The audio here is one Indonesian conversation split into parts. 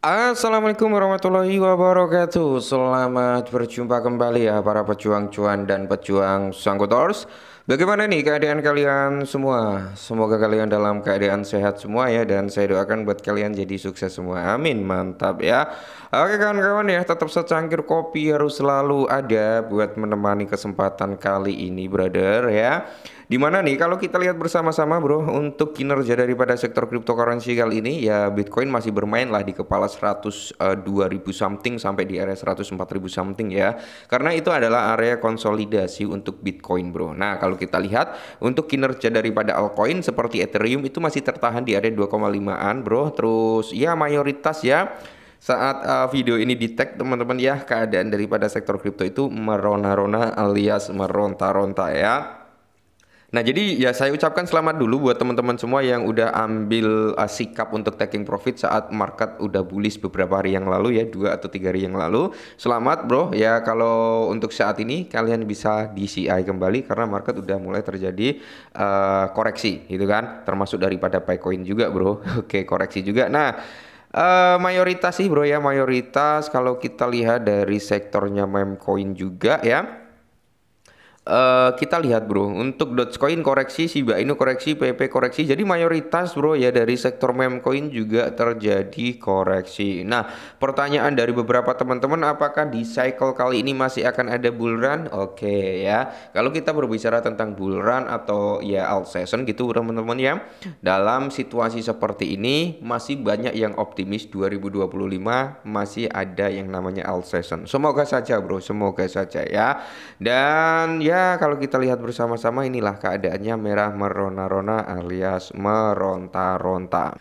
Assalamualaikum warahmatullahi wabarakatuh. Selamat berjumpa kembali ya para pejuang cuan dan pejuang Sanggotors. Bagaimana nih keadaan kalian semua? Semoga kalian dalam keadaan sehat semua ya, dan saya doakan buat kalian jadi sukses semua. Amin, mantap ya. Oke kawan-kawan ya, tetap secangkir kopi harus selalu ada buat menemani kesempatan kali ini, brother ya. Dimana nih kalau kita lihat bersama-sama bro, untuk kinerja daripada sektor cryptocurrency kali ini ya, Bitcoin masih bermain lah di kepala 102.000 something sampai di area 104.000 something ya, karena itu adalah area konsolidasi untuk Bitcoin bro. Nah kalau kita lihat untuk kinerja daripada altcoin seperti Ethereum itu masih tertahan di area 2,5an bro. Terus ya mayoritas ya saat video ini di tag teman-teman ya, keadaan daripada sektor kripto itu merona-rona alias meronta-ronta ya. Nah, jadi ya saya ucapkan selamat dulu buat teman-teman semua yang udah ambil sikap untuk taking profit saat market udah bullish beberapa hari yang lalu ya, 2 atau 3 hari yang lalu. Selamat bro ya, kalau untuk saat ini kalian bisa DCI kembali karena market udah mulai terjadi koreksi gitu kan, termasuk daripada Bitcoin juga bro. Oke, koreksi juga. Nah, mayoritas sih bro ya, mayoritas kalau kita lihat dari sektornya meme coin juga ya. Kita lihat bro, untuk Dogecoin koreksi, Shiba Inu koreksi, PP koreksi. Jadi mayoritas bro ya dari sektor meme coin juga terjadi koreksi. Nah, pertanyaan dari beberapa teman-teman, apakah di cycle kali ini masih akan ada bull run? Oke ya. Kalau kita berbicara tentang bull run atau ya alt season gitu teman-teman ya, dalam situasi seperti ini masih banyak yang optimis 2025 masih ada yang namanya alt season. Semoga saja bro, semoga saja ya. Dan ya kalau kita lihat bersama-sama, inilah keadaannya merah merona-rona alias meronta-ronta.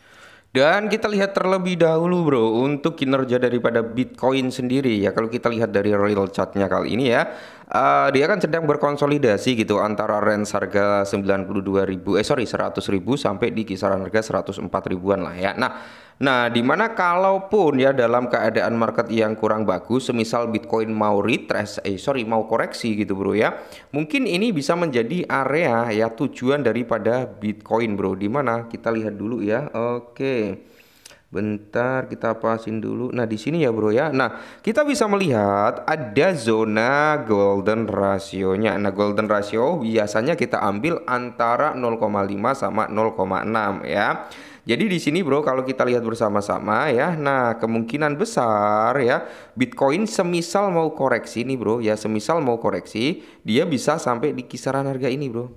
Dan kita lihat terlebih dahulu bro untuk kinerja daripada Bitcoin sendiri ya. Kalau kita lihat dari real chartnya kali ini ya, dia kan sedang berkonsolidasi gitu antara range harga 92.000 100.000 sampai di kisaran harga 104 ribuan lah ya. Nah, dimana kalaupun ya dalam keadaan market yang kurang bagus, semisal Bitcoin mau retrace, mau koreksi gitu bro ya, mungkin ini bisa menjadi area ya tujuan daripada Bitcoin bro. Dimana kita lihat dulu ya. Oke. Bentar kita pasin dulu. Nah, di sini ya bro ya. Nah, kita bisa melihat ada zona golden ratio-nya. Nah, golden ratio biasanya kita ambil antara 0,5 sama 0,6 ya. Jadi di sini bro kalau kita lihat bersama-sama ya, nah kemungkinan besar ya Bitcoin semisal mau koreksi nih bro ya, semisal mau koreksi dia bisa sampai di kisaran harga ini bro.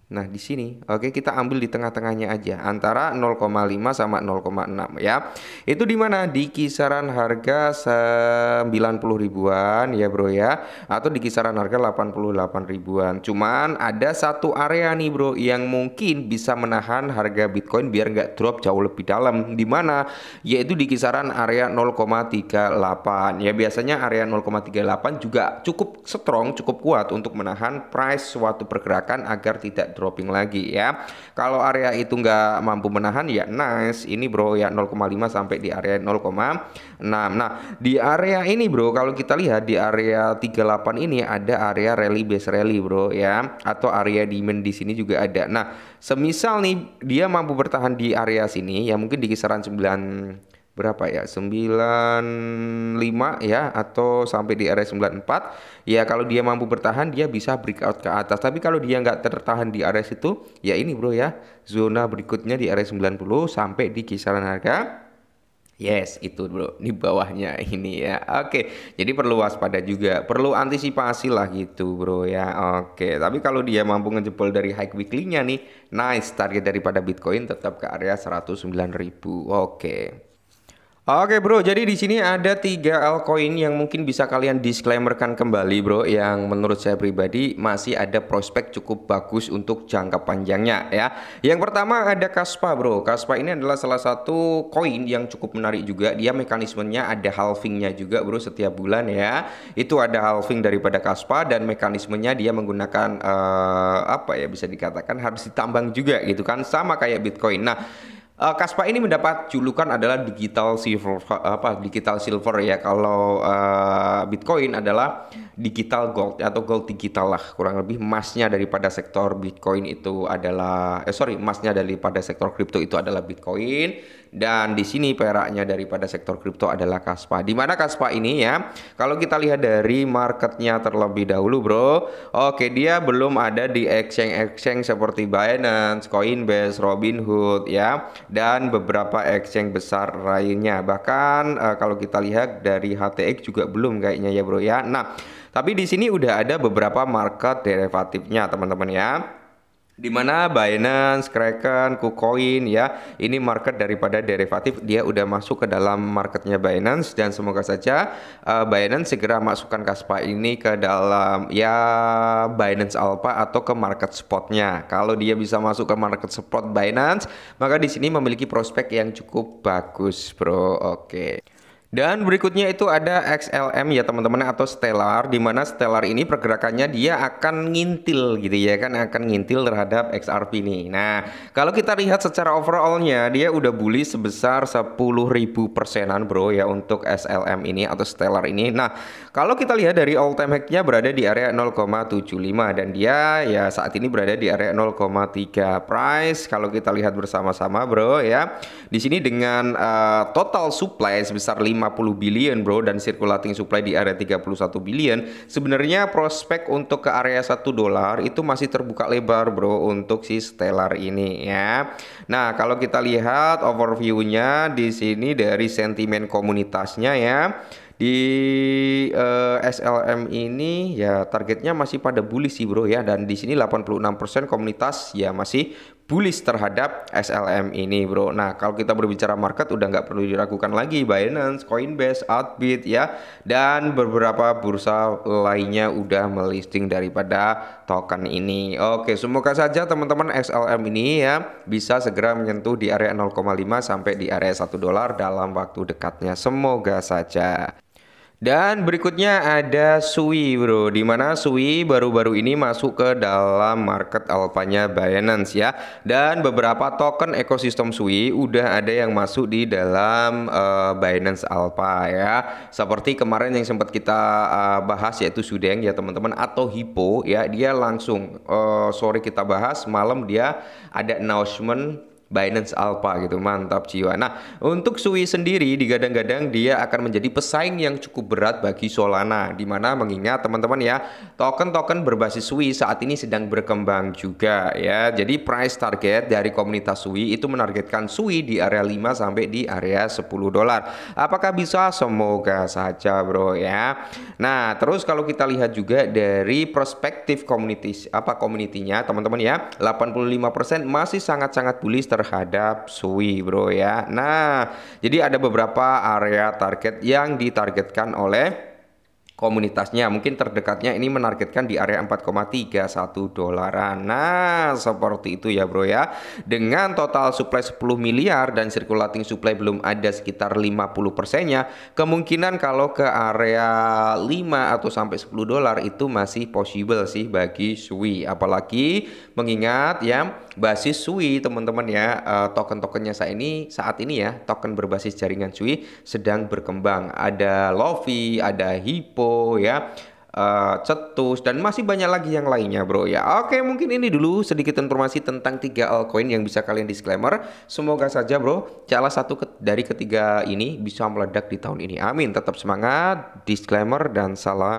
Nah, di sini, oke kita ambil di tengah-tengahnya aja antara 0,5 sama 0,6 ya. Itu di mana? Di kisaran harga 90 ribuan ya, Bro ya, atau di kisaran harga 88 ribuan. Cuman ada satu area nih, Bro, yang mungkin bisa menahan harga Bitcoin biar nggak drop jauh lebih dalam, di mana yaitu di kisaran area 0,38. Ya, biasanya area 0,38 juga cukup strong, cukup kuat untuk menahan price suatu pergerakan agar tidak dropping lagi ya. Kalau area itu nggak mampu menahan ya nice ini bro ya 0,5 sampai di area 0,6. Nah di area ini bro kalau kita lihat di area 38 ini ada area rally base rally bro ya, atau area demand di sini juga ada. Nah semisal nih dia mampu bertahan di area sini ya, mungkin di kisaran 9 berapa ya 95 ya, atau sampai di area 94 ya. Kalau dia mampu bertahan dia bisa breakout ke atas, tapi kalau dia nggak tertahan di area situ ya ini bro ya, zona berikutnya di area 90 sampai di kisaran harga yes itu bro di bawahnya ini ya. Oke, jadi perlu waspada juga, perlu antisipasi lah gitu bro ya. Oke, tapi kalau dia mampu ngejebol dari high weekly-nya nih nice, target daripada Bitcoin tetap ke area 109.000. Oke. Oke bro, jadi di sini ada 3 altcoin yang mungkin bisa kalian disclaimerkan kembali bro, yang menurut saya pribadi masih ada prospek cukup bagus untuk jangka panjangnya ya. Yang pertama ada Kaspa bro. Kaspa ini adalah salah satu koin yang cukup menarik juga. Dia mekanismenya ada halvingnya juga bro setiap bulan ya. Itu ada halving daripada Kaspa, dan mekanismenya dia menggunakan apa ya, bisa dikatakan harus ditambang juga gitu kan, sama kayak Bitcoin. Nah Kaspa ini mendapat julukan adalah digital silver ya. Kalau Bitcoin adalah digital gold atau gold digital lah, kurang lebih emasnya daripada sektor Bitcoin itu adalah emasnya daripada sektor kripto itu adalah Bitcoin, dan di sini peraknya daripada sektor kripto adalah Kaspa. Di mana Kaspa ini ya, kalau kita lihat dari marketnya terlebih dahulu bro, oke, dia belum ada di exchange seperti Binance, Coinbase, Robinhood ya, dan beberapa exchange besar lainnya. Bahkan kalau kita lihat dari HTX juga belum kayaknya ya bro ya. Nah, tapi di sini udah ada beberapa market derivatifnya teman-teman ya. Di mana Binance, Kraken, KuCoin ya, ini market daripada derivatif, dia udah masuk ke dalam marketnya Binance, dan semoga saja Binance segera masukkan Kaspa ini ke dalam ya Binance Alpha atau ke market spotnya. Kalau dia bisa masuk ke market spot Binance, maka di sini memiliki prospek yang cukup bagus bro. Oke. Dan berikutnya itu ada XLM ya teman-teman, atau Stellar, di mana Stellar ini pergerakannya dia akan ngintil gitu ya kan, akan ngintil terhadap XRP nih. Nah, kalau kita lihat secara overallnya dia udah bully sebesar 10.000%an bro ya untuk SLM ini atau Stellar ini. Nah, kalau kita lihat dari all time high-nya berada di area 0,75 dan dia ya saat ini berada di area 0,3 price. Kalau kita lihat bersama-sama bro ya, di sini dengan total supply sebesar 50 billion bro, dan circulating supply di area 31 billion, sebenarnya prospek untuk ke area $1 itu masih terbuka lebar bro untuk si Stellar ini ya. Nah, kalau kita lihat overviewnya di sini dari sentimen komunitasnya ya, di SLM ini ya targetnya masih pada bullish sih bro ya, dan di sini 86% komunitas ya masih bullish terhadap SLM ini bro. Nah, kalau kita berbicara market udah nggak perlu diragukan lagi, Binance, Coinbase, Outbit ya, dan beberapa bursa lainnya udah melisting daripada token ini. Oke, semoga saja teman-teman XLM ini ya bisa segera menyentuh di area 0,5 sampai di area $1 dalam waktu dekatnya, semoga saja. Dan berikutnya ada Sui bro, dimana Sui baru-baru ini masuk ke dalam market alpanya Binance ya, dan beberapa token ekosistem Sui udah ada yang masuk di dalam Binance Alpha ya, seperti kemarin yang sempat kita bahas yaitu Sudeng ya teman-teman, atau Hippo ya, dia langsung sore kita bahas, malam dia ada announcement Binance Alpha gitu, mantap jiwa. Nah, untuk Sui sendiri digadang-gadang dia akan menjadi pesaing yang cukup berat bagi Solana, dimana mengingat teman-teman ya, token-token berbasis Sui saat ini sedang berkembang juga ya. Jadi price target dari komunitas Sui itu menargetkan Sui di area 5 sampai di area $10. Apakah bisa? Semoga saja bro ya. Nah, terus kalau kita lihat juga dari perspektif community-nya teman-teman ya, 85% masih sangat-sangat bullish terhadap Sui bro ya. Nah, jadi ada beberapa area target yang ditargetkan oleh komunitasnya. Mungkin terdekatnya ini menargetkan di area 4,31 $. Nah, seperti itu ya bro ya. Dengan total supply 10 miliar dan circulating supply belum ada sekitar 50%-nya, kemungkinan kalau ke area 5 atau sampai $10 itu masih possible sih bagi Sui. Apalagi mengingat ya basis Sui teman-teman ya, token-tokennya saat ini ya, token berbasis jaringan Sui sedang berkembang. Ada Lofi, ada Hippo ya, Cetus, dan masih banyak lagi yang lainnya bro ya. Oke, mungkin ini dulu sedikit informasi tentang 3 altcoin yang bisa kalian disclaimer. Semoga saja bro salah satu dari ketiga ini bisa meledak di tahun ini, amin. Tetap semangat, disclaimer, dan salam.